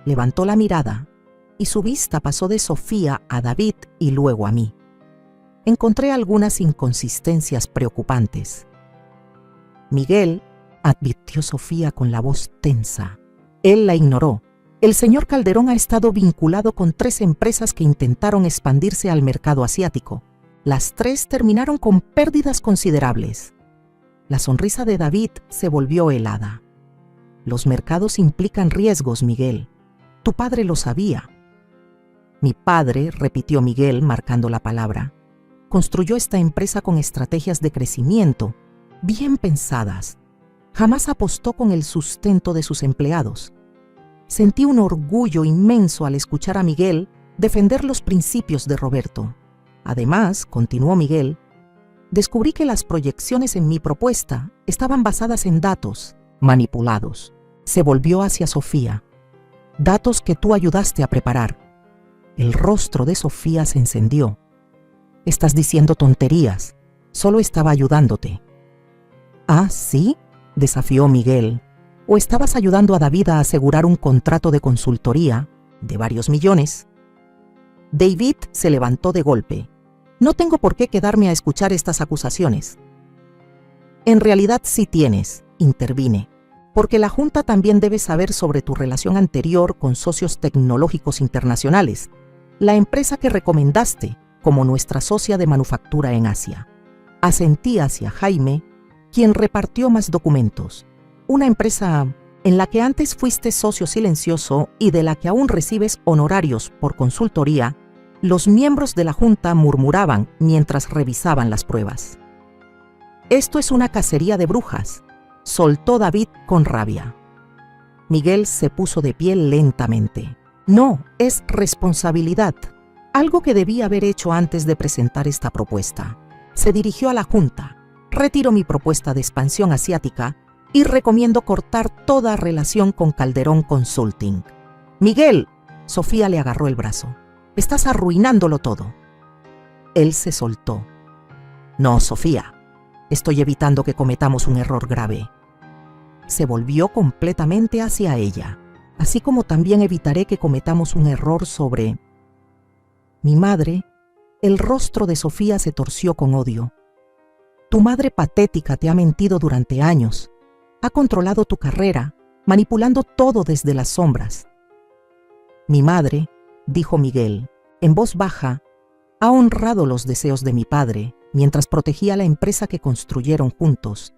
S1: Levantó la mirada y su vista pasó de Sofía a David y luego a mí. Encontré algunas inconsistencias preocupantes. Miguel, advirtió Sofía con la voz tensa. Él la ignoró. El señor Calderón ha estado vinculado con 3 empresas que intentaron expandirse al mercado asiático. Las 3 terminaron con pérdidas considerables. La sonrisa de David se volvió helada. Los mercados implican riesgos, Miguel. Tu padre lo sabía. Mi padre, repitió Miguel, marcando la palabra, construyó esta empresa con estrategias de crecimiento, bien pensadas. Jamás apostó con el sustento de sus empleados. Sentí un orgullo inmenso al escuchar a Miguel defender los principios de Roberto. Además, continuó Miguel, descubrí que las proyecciones en mi propuesta estaban basadas en datos manipulados. Se volvió hacia Sofía. Datos que tú ayudaste a preparar. El rostro de Sofía se encendió. Estás diciendo tonterías. Solo estaba ayudándote. ¿Ah, sí?, desafió Miguel. ¿O estabas ayudando a David a asegurar un contrato de consultoría de varios millones? David se levantó de golpe. No tengo por qué quedarme a escuchar estas acusaciones. En realidad sí tienes, intervine, porque la Junta también debe saber sobre tu relación anterior con Socios Tecnológicos Internacionales, la empresa que recomendaste como nuestra socia de manufactura en Asia. Asentí hacia Jaime, quien repartió más documentos. Una empresa en la que antes fuiste socio silencioso y de la que aún recibes honorarios por consultoría. Los miembros de la Junta murmuraban mientras revisaban las pruebas. Esto es una cacería de brujas, soltó David con rabia. Miguel se puso de pie lentamente. No, es responsabilidad, algo que debía haber hecho antes de presentar esta propuesta. Se dirigió a la Junta. Retiro mi propuesta de expansión asiática y recomiendo cortar toda relación con Calderón Consulting. Miguel, Sofía le agarró el brazo. Estás arruinándolo todo. Él se soltó. No, Sofía, estoy evitando que cometamos un error grave. Se volvió completamente hacia ella, así como también evitaré que cometamos un error sobre mi madre. El rostro de Sofía se torció con odio. Tu madre patética te ha mentido durante años. Ha controlado tu carrera, manipulando todo desde las sombras. Mi madre, dijo Miguel, en voz baja, ha honrado los deseos de mi padre mientras protegía la empresa que construyeron juntos.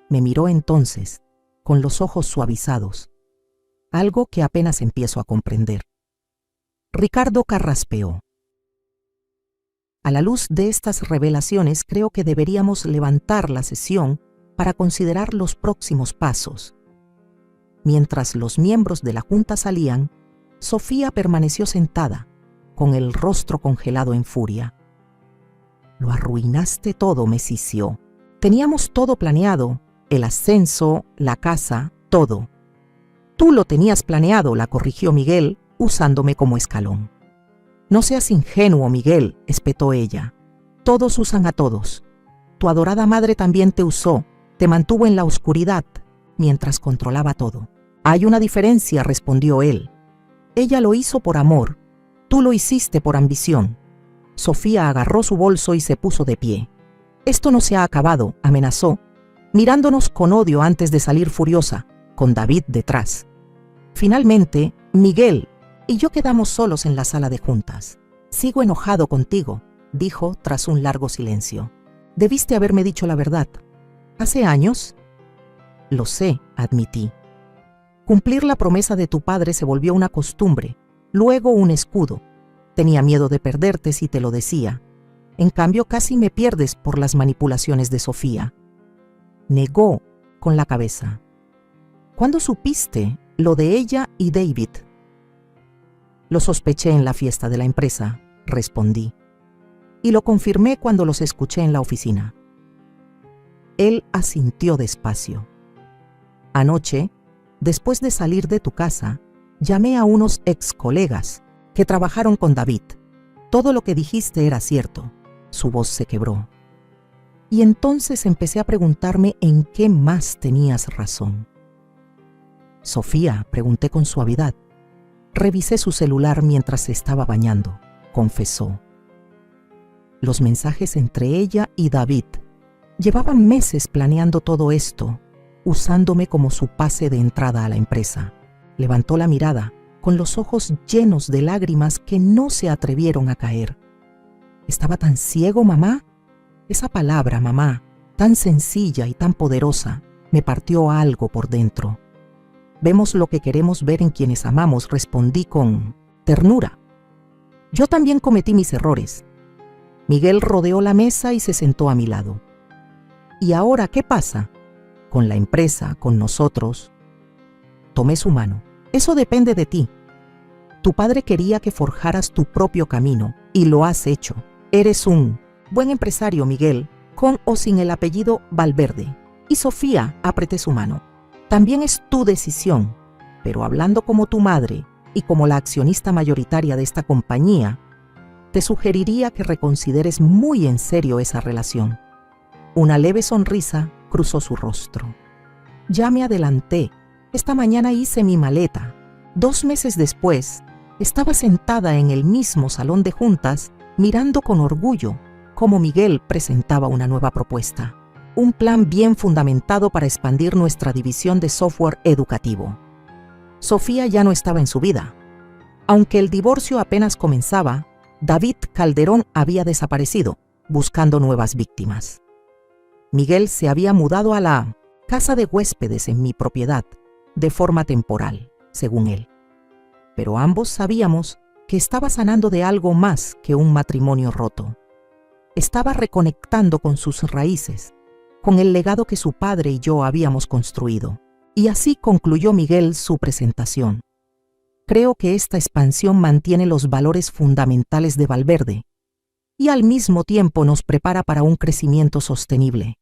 S1: Me miró entonces, con los ojos suavizados, algo que apenas empiezo a comprender. Ricardo carraspeó. A la luz de estas revelaciones, creo que deberíamos levantar la sesión para considerar los próximos pasos. Mientras los miembros de la Junta salían, Sofía permaneció sentada, con el rostro congelado en furia. Lo arruinaste todo, me sisió. Teníamos todo planeado, el ascenso, la casa, todo. Tú lo tenías planeado, la corrigió Miguel, usándome como escalón. No seas ingenuo, Miguel, espetó ella. Todos usan a todos. Tu adorada madre también te usó, te mantuvo en la oscuridad, mientras controlaba todo. Hay una diferencia, respondió él. Ella lo hizo por amor, tú lo hiciste por ambición. Sofía agarró su bolso y se puso de pie. Esto no se ha acabado, amenazó, mirándonos con odio antes de salir furiosa, con David detrás. Finalmente, Miguel y yo quedamos solos en la sala de juntas. Sigo enojado contigo, dijo tras un largo silencio. Debiste haberme dicho la verdad. ¿Hace años? Lo sé, admití. Cumplir la promesa de tu padre se volvió una costumbre, luego un escudo. Tenía miedo de perderte si te lo decía. En cambio, casi me pierdes por las manipulaciones de Sofía. Negó con la cabeza. ¿Cuándo supiste lo de ella y David? Lo sospeché en la fiesta de la empresa, respondí. Y lo confirmé cuando los escuché en la oficina. Él asintió despacio. Anoche, después de salir de tu casa, llamé a unos ex colegas que trabajaron con David. Todo lo que dijiste era cierto. Su voz se quebró. Y entonces empecé a preguntarme en qué más tenías razón. Sofía, pregunté con suavidad. Revisé su celular mientras se estaba bañando, confesó. Los mensajes entre ella y David. Llevaban meses planeando todo esto, usándome como su pase de entrada a la empresa. Levantó la mirada, con los ojos llenos de lágrimas que no se atrevieron a caer. ¿Estaba tan ciego, mamá? Esa palabra, mamá, tan sencilla y tan poderosa, me partió algo por dentro. Vemos lo que queremos ver en quienes amamos, respondí con ternura. Yo también cometí mis errores. Miguel rodeó la mesa y se sentó a mi lado. ¿Y ahora qué pasa? Con la empresa, con nosotros. Tomé su mano. Eso depende de ti. Tu padre quería que forjaras tu propio camino, y lo has hecho. Eres un buen empresario, Miguel, con o sin el apellido Valverde. Y Sofía, apreté su mano. También es tu decisión, pero hablando como tu madre y como la accionista mayoritaria de esta compañía, te sugeriría que reconsideres muy en serio esa relación. Una leve sonrisa cruzó su rostro. Ya me adelanté. Esta mañana hice mi maleta. 2 meses después, estaba sentada en el mismo salón de juntas, mirando con orgullo cómo Miguel presentaba una nueva propuesta. Un plan bien fundamentado para expandir nuestra división de software educativo. Sofía ya no estaba en su vida. Aunque el divorcio apenas comenzaba, David Calderón había desaparecido, buscando nuevas víctimas. Miguel se había mudado a la casa de huéspedes en mi propiedad, de forma temporal, según él. Pero ambos sabíamos que estaba sanando de algo más que un matrimonio roto. Estaba reconectando con sus raíces, con el legado que su padre y yo habíamos construido. Y así concluyó Miguel su presentación. Creo que esta expansión mantiene los valores fundamentales de Valverde y al mismo tiempo nos prepara para un crecimiento sostenible.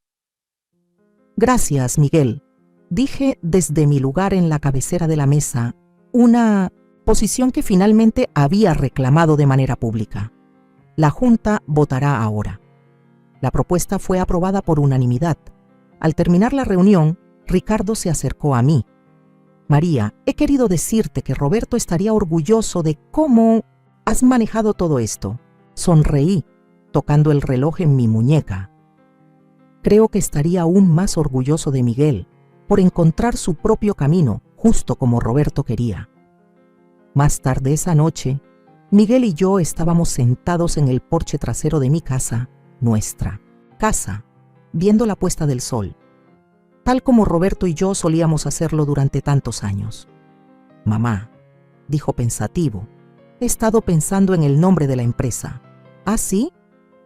S1: Gracias, Miguel, dije desde mi lugar en la cabecera de la mesa, una posición que finalmente había reclamado de manera pública. La Junta votará ahora. La propuesta fue aprobada por unanimidad. Al terminar la reunión, Ricardo se acercó a mí. María, he querido decirte que Roberto estaría orgulloso de cómo has manejado todo esto. Sonreí, tocando el reloj en mi muñeca. Creo que estaría aún más orgulloso de Miguel por encontrar su propio camino, justo como Roberto quería. Más tarde esa noche, Miguel y yo estábamos sentados en el porche trasero de mi casa, nuestra casa, viendo la puesta del sol, tal como Roberto y yo solíamos hacerlo durante tantos años. Mamá, dijo pensativo, he estado pensando en el nombre de la empresa. ¿Ah, sí?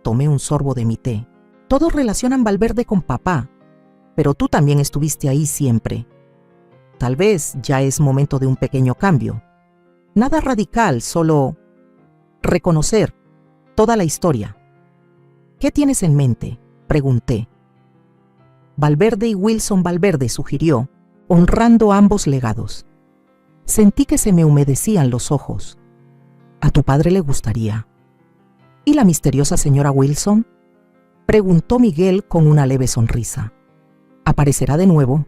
S1: Tomé un sorbo de mi té. Todos relacionan Valverde con papá, pero tú también estuviste ahí siempre. Tal vez ya es momento de un pequeño cambio. Nada radical, solo reconocer toda la historia. ¿Qué tienes en mente?, pregunté. Valverde y Wilson Valverde, sugirió, honrando ambos legados. Sentí que se me humedecían los ojos. ¿A tu padre le gustaría? ¿Y la misteriosa señora Wilson?, preguntó Miguel con una leve sonrisa. ¿Aparecerá de nuevo?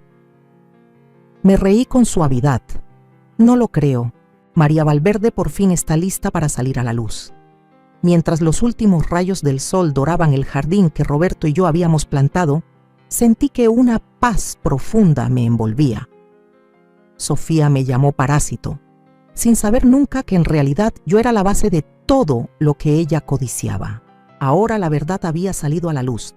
S1: Me reí con suavidad. No lo creo. María Valverde por fin está lista para salir a la luz. Mientras los últimos rayos del sol doraban el jardín que Roberto y yo habíamos plantado, sentí que una paz profunda me envolvía. Sofía me llamó parásito, sin saber nunca que en realidad yo era la base de todo lo que ella codiciaba. Ahora la verdad había salido a la luz,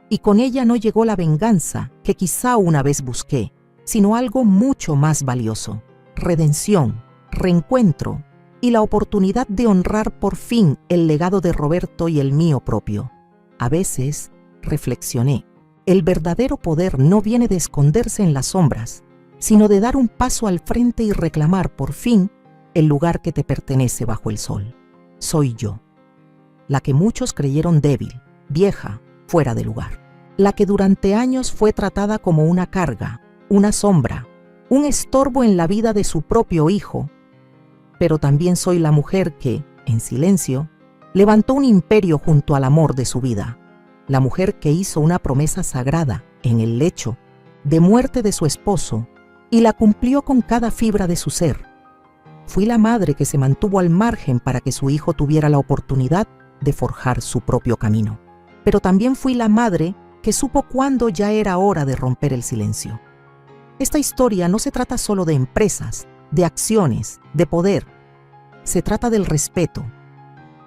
S1: y con ella no llegó la venganza que quizá una vez busqué, sino algo mucho más valioso: redención, reencuentro y la oportunidad de honrar por fin el legado de Roberto y el mío propio. A veces, reflexioné, el verdadero poder no viene de esconderse en las sombras, sino de dar un paso al frente y reclamar por fin el lugar que te pertenece bajo el sol. Soy yo, la que muchos creyeron débil, vieja, fuera de lugar. la que durante años fue tratada como una carga, una sombra, un estorbo en la vida de su propio hijo. Pero también soy la mujer que, en silencio, levantó un imperio junto al amor de su vida, la mujer que hizo una promesa sagrada en el lecho de muerte de su esposo y la cumplió con cada fibra de su ser. Fui la madre que se mantuvo al margen para que su hijo tuviera la oportunidad de forjar su propio camino. Pero también fui la madre que supo cuándo ya era hora de romper el silencio. Esta historia no se trata solo de empresas, de acciones, de poder. Se trata del respeto,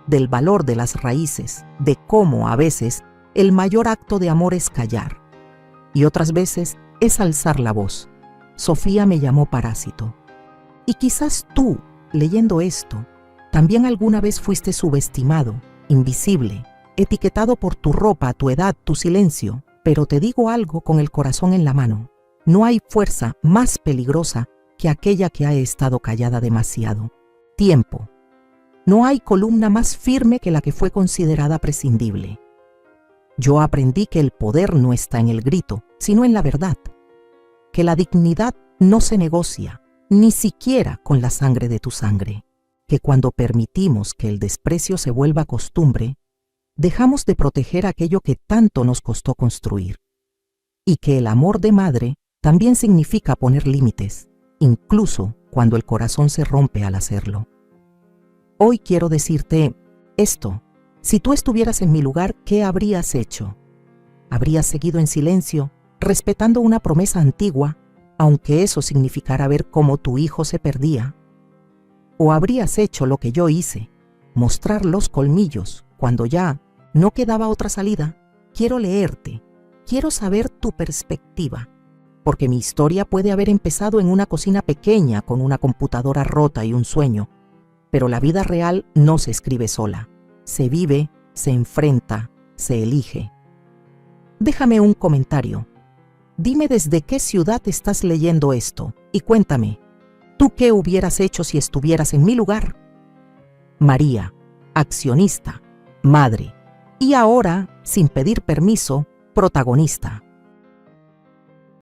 S1: del valor de las raíces, de cómo a veces el mayor acto de amor es callar y otras veces es alzar la voz. Sofía me llamó parásito. Y quizás tú, leyendo esto, también alguna vez fuiste subestimado, invisible, etiquetado por tu ropa, tu edad, tu silencio. Pero te digo algo con el corazón en la mano. No hay fuerza más peligrosa que aquella que ha estado callada demasiado. Tiempo. No hay columna más firme que la que fue considerada prescindible. Yo aprendí que el poder no está en el grito, sino en la verdad. Que la dignidad no se negocia, ni siquiera con la sangre de tu sangre. Que cuando permitimos que el desprecio se vuelva costumbre, dejamos de proteger aquello que tanto nos costó construir. Y que el amor de madre también significa poner límites, incluso cuando el corazón se rompe al hacerlo. Hoy quiero decirte esto. Si tú estuvieras en mi lugar, ¿qué habrías hecho? ¿Habrías seguido en silencio, respetando una promesa antigua, aunque eso significara ver cómo tu hijo se perdía? ¿O habrías hecho lo que yo hice, mostrar los colmillos cuando ya no quedaba otra salida? Quiero leerte, quiero saber tu perspectiva, porque mi historia puede haber empezado en una cocina pequeña con una computadora rota y un sueño, pero la vida real no se escribe sola. Se vive, se enfrenta, se elige. Déjame un comentario. Dime desde qué ciudad estás leyendo esto y cuéntame, ¿tú qué hubieras hecho si estuvieras en mi lugar? María, accionista, madre, y ahora, sin pedir permiso, protagonista.